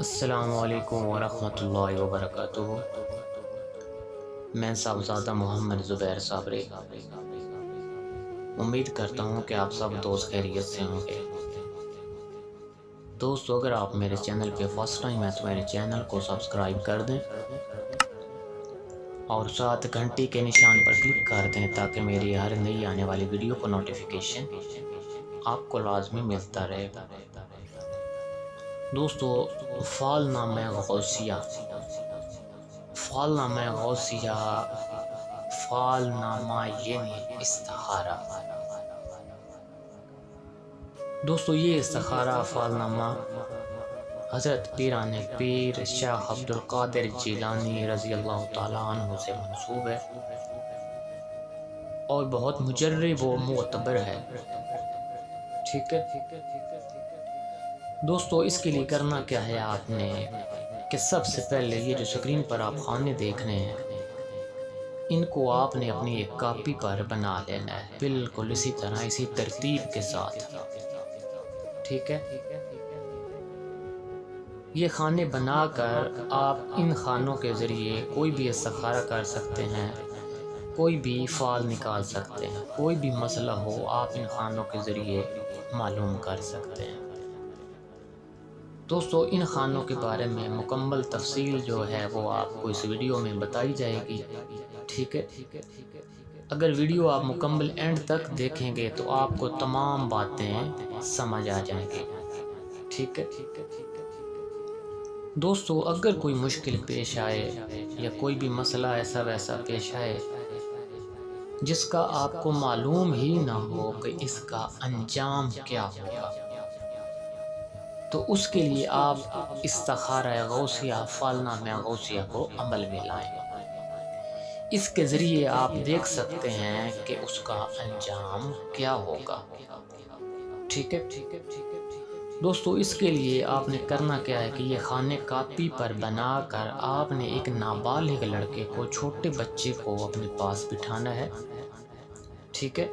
السلام علیکم ورحمۃ اللہ وبرکاتہ۔ میں صاحبزادہ محمد زبیر صابری امید کرتا ہوں کہ آپ سب دوست خیریت سے ہوں گے۔ دوستو، اگر آپ میرے چینل پہ فرسٹ ٹائم ہیں تو میرے چینل کو سبسکرائب کر دیں اور ساتھ گھنٹی کے نشان پر کلک کر دیں تاکہ میری ہر نئی آنے والی ویڈیو کو نوٹیفیکیشن آپ کو لازمی ملتا رہے۔ دوستو، فال نامہ غوثیہ، فال نامہ غوثیہ، فال نامہ یعنی استخارہ۔ دوستو، یہ استخارہ فال نامہ حضرت پیران پیر شاہ عبد القادر جیلانی رضی اللہ تعالیٰ عنہ سے منسوب ہے اور بہت مجرب و معتبر ہے۔ ٹھیک ہے دوستو، اس کے لیے کرنا کیا ہے آپ نے کہ سب سے پہلے یہ جو سکرین پر آپ خانے دیکھ رہے ہیں ان کو آپ نے اپنی ایک کاپی پر بنا لینا ہے، بالکل اسی طرح اسی ترتیب کے ساتھ۔ ٹھیک ہے، یہ خانے بنا کر آپ ان خانوں کے ذریعے کوئی بھی استخارہ کر سکتے ہیں، کوئی بھی فال نکال سکتے ہیں، کوئی بھی مسئلہ ہو آپ ان خانوں کے ذریعے معلوم کر سکتے ہیں۔ دوستو، ان خانوں کے بارے میں مکمل تفصیل جو ہے وہ آپ کو اس ویڈیو میں بتائی جائے گی۔ ٹھیک ہے، اگر ویڈیو آپ مکمل اینڈ تک دیکھیں گے تو آپ کو تمام باتیں سمجھ آ جائیں گی۔ ٹھیک ہے دوستو، اگر کوئی مشکل پیش آئے یا کوئی بھی مسئلہ ایسا ویسا پیش آئے جس کا آپ کو معلوم ہی نہ ہو کہ اس کا انجام کیا ہوگا، تو اس کے لیے آپ استخارہ غوثیہ، فال نامہ غوثیہ کو عمل میں لائیں۔ اس کے ذریعے آپ دیکھ سکتے ہیں کہ اس کا انجام کیا ہوگا۔ ٹھیک ہے دوستو، اس کے لیے آپ نے کرنا کیا ہے کہ یہ خانے کاپی پر بنا کر آپ نے ایک نابالغ لڑکے کو، چھوٹے بچے کو اپنے پاس بٹھانا ہے۔ ٹھیک ہے،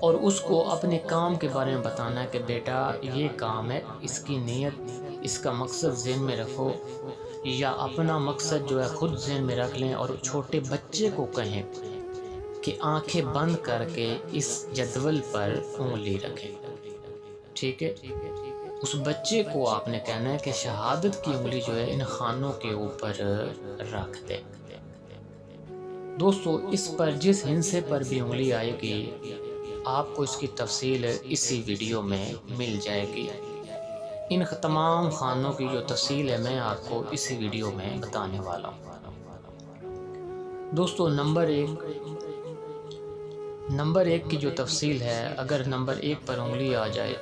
اور اس کو اپنے کام کے بارے میں بتانا ہے کہ بیٹا یہ کام ہے، اس کی نیت، اس کا مقصد ذہن میں رکھو، یا اپنا مقصد جو ہے خود ذہن میں رکھ لیں اور چھوٹے بچے کو کہیں کہ آنکھیں بند کر کے اس جدول پر انگلی رکھیں۔ ٹھیک ہے، اس بچے کو آپ نے کہنا ہے کہ شہادت کی انگلی جو ہے ان خانوں کے اوپر رکھ دیں۔ دوستو، اس پر جس ہندسے پر بھی انگلی آئے گی آپ کو اس کی تفصیل اسی ویڈیو میں مل جائے گی۔ ان تمام خانوں کی جو تفصیل ہے میں آپ کو اسی ویڈیو میں بتانے والا ہوں۔ دوستو، نمبر ایک کی جو تفصیل ہے، اگر نمبر ایک پر انگلی آ جائے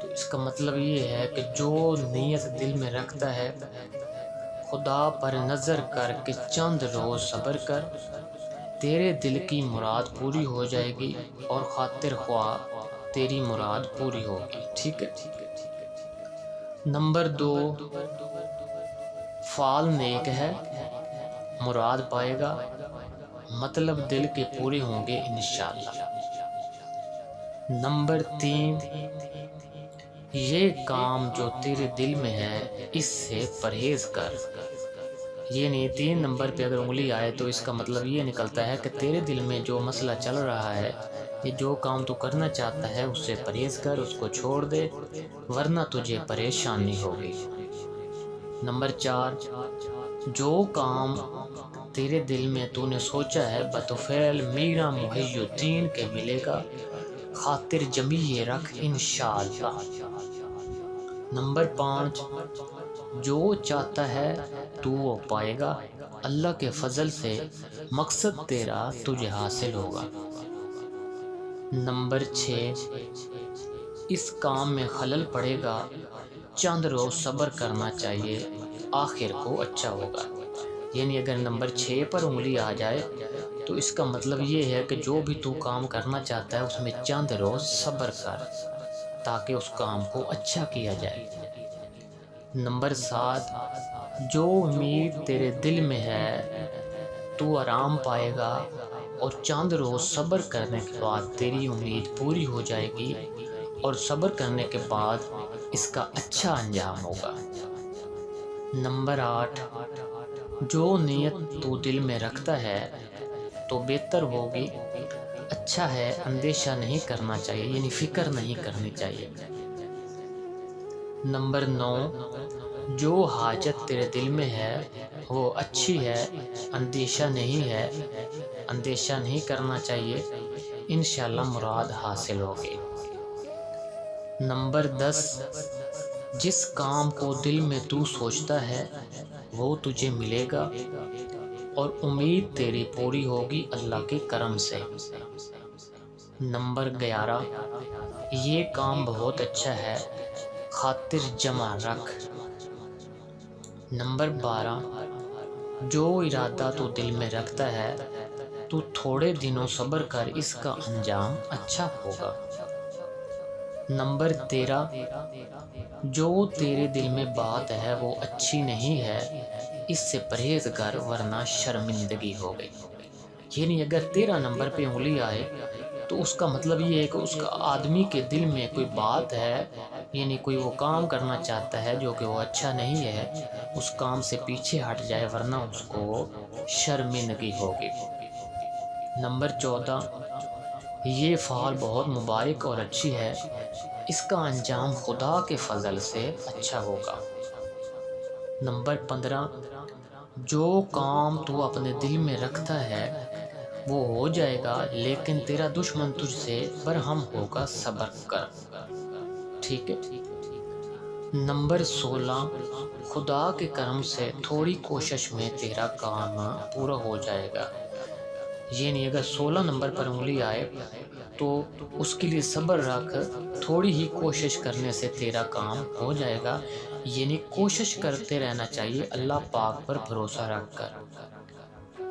تو اس کا مطلب یہ ہے کہ جو نیت دل میں رکھتا ہے، خدا پر نظر کر کے چند روز صبر کر، تیرے دل کی مراد پوری ہو جائے گی اور خاطر خواہ تیری مراد پوری ہوگی۔ ٹھیک ہے، نمبر دو، فال نیک ہے، مراد پائے گا، مطلب دل کے پورے ہوں گے انشاءاللہ۔ نمبر تین، یہ کام جو تیرے دل میں ہے اس سے پرہیز کر۔ یعنی 3 نمبر پہ اگر انگلی آئے تو اس کا مطلب یہ نکلتا ہے کہ تیرے دل میں جو مسئلہ چل رہا ہے، یہ جو کام تو کرنا چاہتا ہے اس سے پرہیز کر، اس کو چھوڑ دے، ورنہ تجھے پریشانی ہوگی۔ نمبر 4، جو کام تیرے دل میں تو نے سوچا ہے بطفیل میرا محی الدین کے ملے گا، خاطر جمی رکھ انشاءاللہ۔ نمبر 5، جو چاہتا ہے تو وہ پائے گا، اللہ کے فضل سے مقصد تیرا تجھے حاصل ہوگا۔ نمبر 6، اس کام میں خلل پڑے گا، چند روز صبر کرنا چاہیے، آخر کو اچھا ہوگا۔ یعنی اگر نمبر 6 پر انگلی آ جائے تو اس کا مطلب یہ ہے کہ جو بھی تو کام کرنا چاہتا ہے اس میں چند روز صبر کر تاکہ اس کام کو اچھا کیا جائے۔ نمبر 7، جو امید تیرے دل میں ہے تو آرام پائے گا اور چند روز صبر کرنے کے بعد تیری امید پوری ہو جائے گی، اور صبر کرنے کے بعد اس کا اچھا انجام ہوگا۔ نمبر 8، جو نیت تو دل میں رکھتا ہے تو بہتر ہوگی، اچھا ہے، اندیشہ نہیں کرنا چاہیے، یعنی فکر نہیں کرنی چاہیے۔ نمبر 9، جو حاجت تیرے دل میں ہے وہ اچھی ہے، اندیشہ نہیں کرنا چاہیے، انشاءاللہ مراد حاصل ہوگی۔ نمبر 10، جس کام کو دل میں تو سوچتا ہے وہ تجھے ملے گا اور امید تیری پوری ہوگی اللہ کے کرم سے۔ نمبر 11، یہ کام بہت اچھا ہے، خاطر جمع رکھ۔ نمبر 12، جو ارادہ تو دل میں رکھتا ہے تو تھوڑے دنوں صبر کر، اس کا انجام اچھا ہوگا۔ نمبر 13، جو تیرے دل میں بات ہے وہ اچھی نہیں ہے، اس سے پرہیز کر ورنہ شرمندگی ہو گئی۔ یعنی اگر 13 نمبر پہ انگلی آئے تو اس کا مطلب یہ ہے کہ اس کا آدمی کے دل میں کوئی بات ہے، یعنی کوئی وہ کام کرنا چاہتا ہے جو کہ وہ اچھا نہیں ہے، اس کام سے پیچھے ہٹ جائے ورنہ اس کو شرمندگی ہوگی۔ نمبر 14، یہ فعل بہت مبارک اور اچھی ہے، اس کا انجام خدا کے فضل سے اچھا ہوگا۔ نمبر 15، جو کام تو اپنے دل میں رکھتا ہے وہ ہو جائے گا، لیکن تیرا دشمن تجھ سے برہم ہوگا، صبر کر۔ ٹھیک ہے۔ نمبر 16، خدا کے کرم سے تھوڑی کوشش میں تیرا کام پورا ہو جائے گا۔ یعنی اگر 16 نمبر پر انگلی آئے تو اس کے لیے صبر رکھ، تھوڑی ہی کوشش کرنے سے تیرا کام ہو جائے گا، یعنی کوشش کرتے رہنا چاہیے اللہ پاک پر بھروسہ رکھ کر۔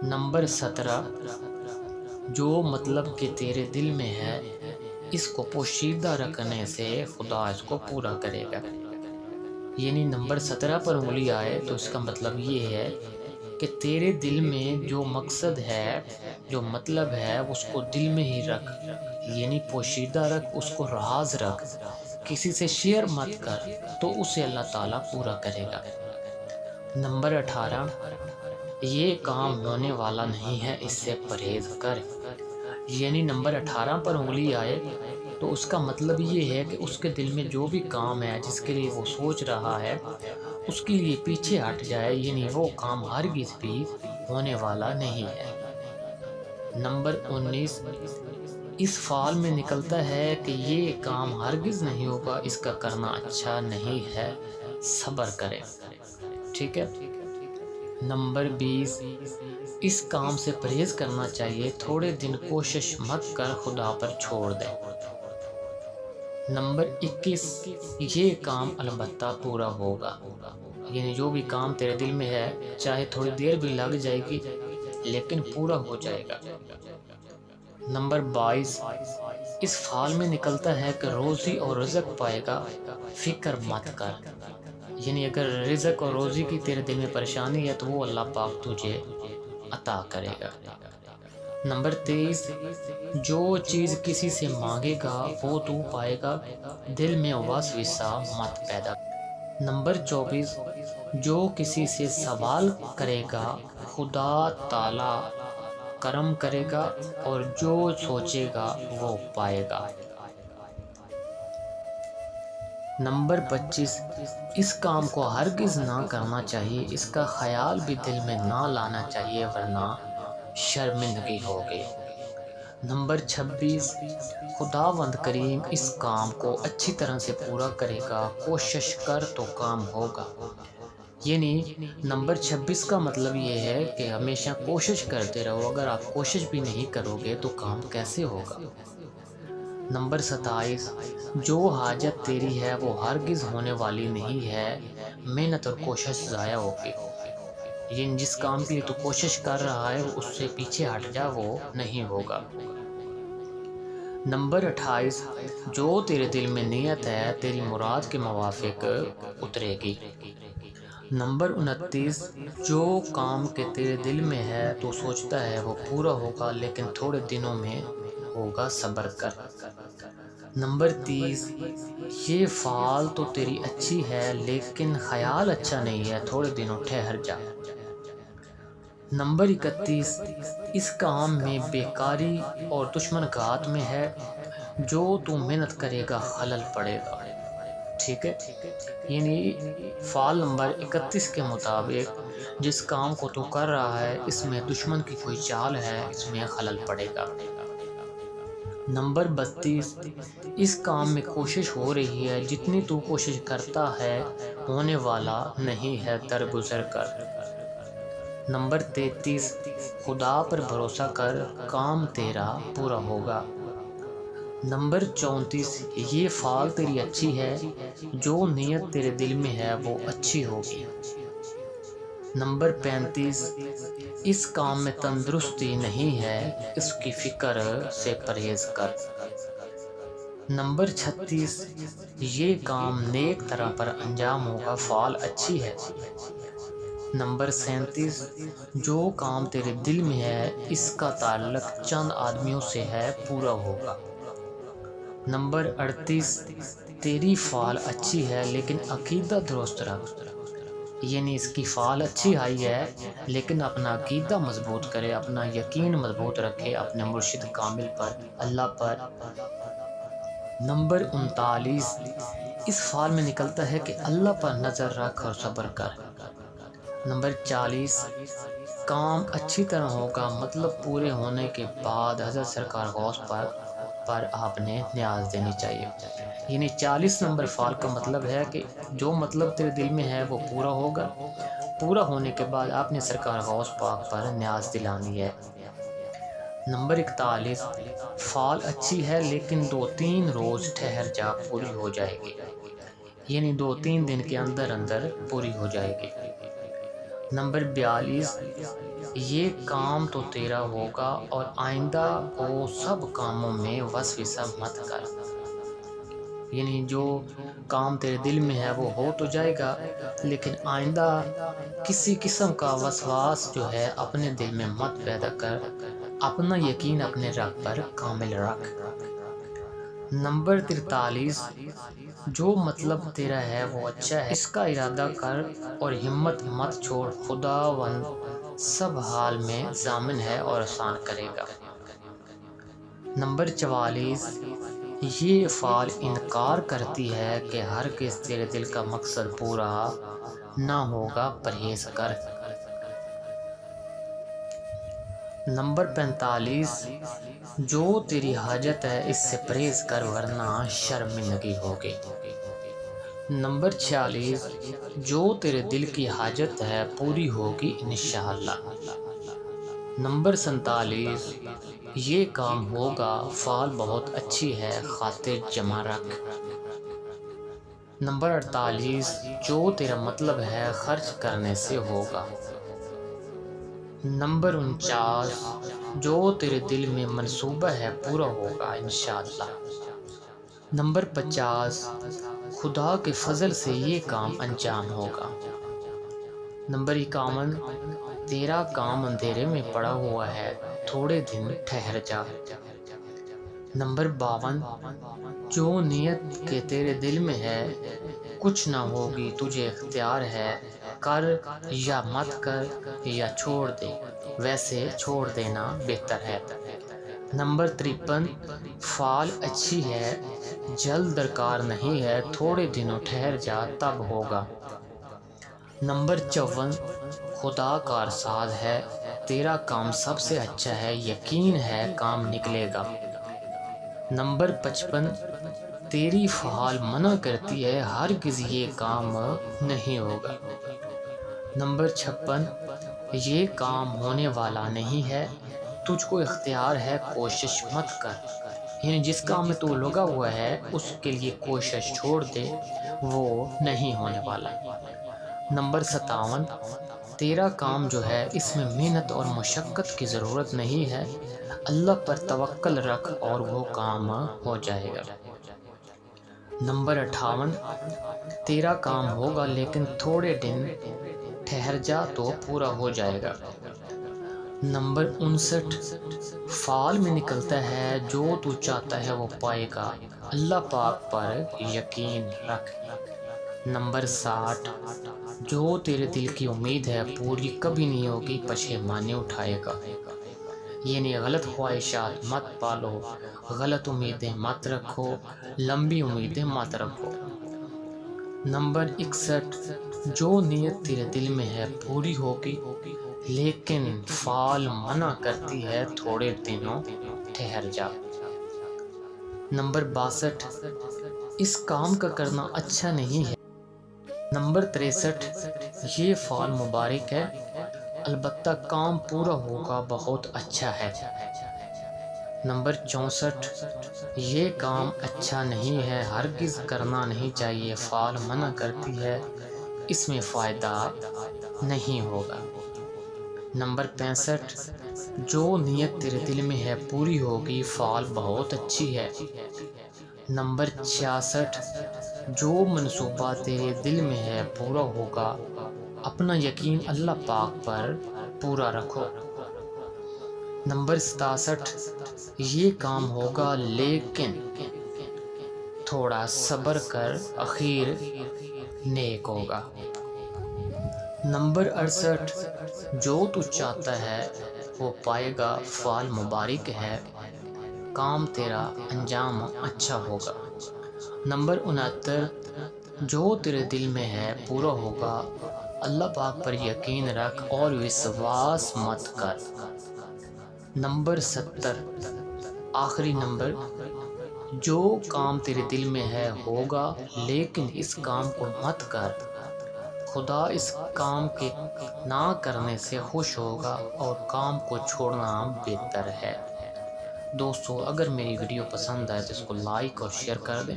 نمبر 17، جو مطلب کہ تیرے دل میں ہے اس کو پوشیدہ رکھنے سے خدا اس کو پورا کرے گا۔ یعنی نمبر 17 پر انگلی آئے تو اس کا مطلب یہ ہے کہ تیرے دل میں جو مقصد ہے، جو مطلب ہے، اس کو دل میں ہی رکھ، یعنی پوشیدہ رکھ، اس کو راز رکھ، کسی سے شیئر مت کر، تو اسے اللہ تعالیٰ پورا کرے گا۔ نمبر 18، یہ کام ہونے والا نہیں ہے، اس سے پرہیز کر۔ یعنی نمبر 18 پر انگلی آئے تو اس کا مطلب یہ ہے کہ اس کے دل میں جو بھی کام ہے جس کے لیے وہ سوچ رہا ہے اس کے لیے پیچھے ہٹ جائے، یعنی وہ کام ہرگز بھی ہونے والا نہیں ہے۔ نمبر 19، اس فعل میں نکلتا ہے کہ یہ کام ہرگز نہیں ہوگا، اس کا کرنا اچھا نہیں ہے، صبر کرے۔ ٹھیک ہے۔ نمبر 20، اس کام سے پرہیز کرنا چاہیے، تھوڑے دن کوشش مت کر، خدا پر چھوڑ دے۔ نمبر 21، یہ کام البتہ پورا ہوگا، یعنی جو بھی کام تیرے دل میں ہے چاہے تھوڑی دیر بھی لگ جائے گی لیکن پورا ہو جائے گا۔ نمبر 22، اس فعل میں نکلتا ہے کہ روزی اور رزق پائے گا، فکر مت کر۔ یعنی اگر رزق اور روزی کی تیرے دل میں پریشانی ہے تو وہ اللہ پاک تجھے عطا کرے گا۔ نمبر 23، جو چیز کسی سے مانگے گا وہ تو پائے گا، دل میں وسوسہ مت پیدا۔ نمبر 24، جو کسی سے سوال کرے گا خدا تعالیٰ کرم کرے گا اور جو سوچے گا وہ پائے گا۔ نمبر 25، اس کام کو ہرگز نہ کرنا چاہیے، اس کا خیال بھی دل میں نہ لانا چاہیے ورنہ شرمندگی ہوگی۔ نمبر 26، خداوند کریم اس کام کو اچھی طرح سے پورا کرے گا، کوشش کر تو کام ہوگا۔ یعنی نمبر 26 کا مطلب یہ ہے کہ ہمیشہ کوشش کرتے رہو، اگر آپ کوشش بھی نہیں کرو گے تو کام کیسے ہوگا۔ نمبر 27، جو حاجت تیری ہے وہ ہرگز ہونے والی نہیں ہے، محنت اور کوشش ضائع ہوگی۔ یعنی جس کام کے لیے تو کوشش کر رہا ہے اس سے پیچھے ہٹ جا، وہ نہیں ہوگا۔ نمبر 28، جو تیرے دل میں نیت ہے تیری مراد کے موافق اترے گی۔ نمبر 29، جو کام کے تیرے دل میں ہے تو سوچتا ہے وہ پورا ہوگا لیکن تھوڑے دنوں میں ہوگا، صبر کر۔ نمبر 30، یہ فعال تو تیری اچھی ہے لیکن خیال اچھا نہیں ہے، تھوڑے دنوں ٹھہر جا۔ نمبر 31، اس کام میں بیکاری اور دشمن گھات میں ہے، جو تو محنت کرے گا خلل پڑے گا۔ ٹھیک ہے، یعنی فعال نمبر 31 کے مطابق جس کام کو تو کر رہا ہے اس میں دشمن کی کوئی چال ہے، اس میں خلل پڑے گا۔ نمبر 32، اس کام میں کوشش ہو رہی ہے، جتنی تو کوشش کرتا ہے ہونے والا نہیں ہے، درگزر کر۔ نمبر 33، خدا پر بھروسہ کر، کام تیرا پورا ہوگا۔ نمبر 34، یہ فعال تیری اچھی ہے، جو نیت تیرے دل میں ہے وہ اچھی ہوگی۔ نمبر 35، اس کام میں تندرستی نہیں ہے، اس کی فکر سے پرہیز کر۔ نمبر 36، یہ کام نیک طرح پر انجام ہوگا، فعال اچھی ہے۔ نمبر 37، جو کام تیرے دل میں ہے اس کا تعلق چند آدمیوں سے ہے، پورا ہوگا۔ نمبر 38، تیری فعال اچھی ہے لیکن عقیدہ درست رکھ، یعنی اس کی فعال اچھی آئی ہے لیکن اپنا عقیدہ مضبوط کرے، اپنا یقین مضبوط رکھے اپنے مرشد کامل پر، اللہ پر۔ نمبر 39، اس فعال میں نکلتا ہے کہ اللہ پر نظر رکھ اور صبر کر۔ نمبر 40، کام اچھی طرح ہوگا، مطلب پورے ہونے کے بعد حضرت سرکار غوث پر آپ نے نیاز دینی چاہیے، یعنی 40 نمبر فعال کا مطلب ہے کہ جو مطلب تیرے دل میں ہے وہ پورا ہوگا، پورا ہونے کے بعد آپ نے سرکار غوث پاک پر نیاز دلانی ہے۔ نمبر 41، فعال اچھی ہے لیکن 2-3 روز ٹھہر جا، پوری ہو جائے گی، یعنی 2-3 دن کے اندر اندر پوری ہو جائے گی۔ نمبر 42، یہ کام تو تیرا ہوگا اور آئندہ کو سب کاموں میں وسوسہ مت کر، یعنی جو کام تیرے دل میں ہے وہ ہو تو جائے گا لیکن آئندہ کسی قسم کا وسواس جو ہے اپنے دل میں مت پیدا کر، اپنا یقین اپنے رب پر کامل رکھ۔ نمبر 43، جو مطلب تیرا ہے وہ اچھا ہے، اس کا ارادہ کر اور ہمت مت چھوڑ، خداوند سب حال میں ضامن ہے اور آسان کرے گا۔ نمبر 44، یہ فعال انکار کرتی ہے کہ ہرگز تیرے دل کا مقصد پورا نہ ہوگا، پرہیز کر۔ نمبر 45، جو تیری حاجت ہے اس سے پرہیز کر ورنہ شرمندگی ہوگی۔ نمبر 46، جو تیرے دل کی حاجت ہے پوری ہوگی انشاءاللہ۔ نمبر 47، یہ کام ہوگا، فعال بہت اچھی ہے، خاطر جمع رکھ۔ نمبر 48، جو تیرا مطلب ہے خرچ کرنے سے ہوگا۔ نمبر 49، جو تیرے دل میں منصوبہ ہے پورا ہوگا انشاءاللہ۔ نمبر 50، خدا کے فضل سے یہ کام انجام ہوگا۔ نمبر 51، تیرا کام اندھیرے میں پڑا ہوا ہے، تھوڑے دن ٹھہر جا۔ نمبر 52، جو نیت کے تیرے دل میں ہے کچھ نہ ہوگی، تجھے اختیار ہے، کر یا مت کر یا چھوڑ دے، ویسے چھوڑ دینا بہتر ہے۔ نمبر 53، فعال اچھی ہے، جلد درکار نہیں ہے، تھوڑے دنوں ٹھہر جا تب ہوگا۔ نمبر 54، خدا کارساز ہے، تیرا کام سب سے اچھا ہے، یقین ہے کام نکلے گا۔ نمبر 55، تیری فعال منع کرتی ہے، ہرگز یہ کام نہیں ہوگا۔ نمبر 56، یہ کام ہونے والا نہیں ہے، تجھ کو اختیار ہے، کوشش مت کر، یعنی جس کام میں تو لگا ہوا ہے اس کے لیے کوشش چھوڑ دے، وہ نہیں ہونے والا۔ نمبر 57، تیرا کام جو ہے اس میں محنت اور مشقت کی ضرورت نہیں ہے، اللہ پر توکل رکھ اور وہ کام ہو جائے گا۔ نمبر 58، تیرا کام ہوگا لیکن تھوڑے دن ٹھہر جا تو پورا ہو جائے گا۔ نمبر 59، فعال میں نکلتا ہے جو تو چاہتا ہے وہ پائے گا، اللہ پاک پر یقین رکھ۔ نمبر 60، جو تیرے دل کی امید ہے پوری کبھی نہیں ہوگی، پشیمانی اٹھائے گا۔ یعنی غلط خواہشات مت پالو، غلط امیدیں مت رکھو، لمبی امیدیں مت رکھو۔ نمبر 61، جو نیت تیرے دل میں ہے پوری ہوگی، لیکن فعال منع کرتی ہے تھوڑے دنوں ٹھہر جا۔ نمبر 62، اس کام کا کرنا اچھا نہیں ہے۔ نمبر 63، یہ فعل مبارک ہے، البتہ کام پورا ہوگا بہت اچھا ہے۔ نمبر 64، یہ کام اچھا نہیں ہے، ہرگز کرنا نہیں چاہیے، فعل منع کرتی ہے، اس میں فائدہ نہیں ہوگا۔ نمبر 65، جو نیت تیرے دل میں ہے پوری ہوگی، فعل بہت اچھی ہے۔ نمبر 66، جو منصوبہ تیرے دل میں ہے پورا ہوگا، اپنا یقین اللہ پاک پر پورا رکھو۔ نمبر 67، یہ کام ہوگا لیکن تھوڑا صبر کر، اخیر نیک ہوگا۔ نمبر 68، جو تو چاہتا ہے وہ پائے گا، فعل مبارک ہے، کام تیرا انجام اچھا ہوگا۔ نمبر 69، جو تیرے دل میں ہے پورا ہوگا، اللہ پاک پر یقین رکھ اور وشواس مت کر۔ نمبر 70، آخری نمبر، جو کام تیرے دل میں ہے ہوگا، لیکن اس کام کو مت کر، خدا اس کام کے نہ کرنے سے خوش ہوگا اور کام کو چھوڑنا بہتر ہے۔ دوستو، اگر میری ویڈیو پسند آئے تو اس کو لائک اور شیئر کر دیں۔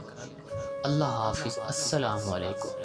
اللہ حافظ، السلام علیکم۔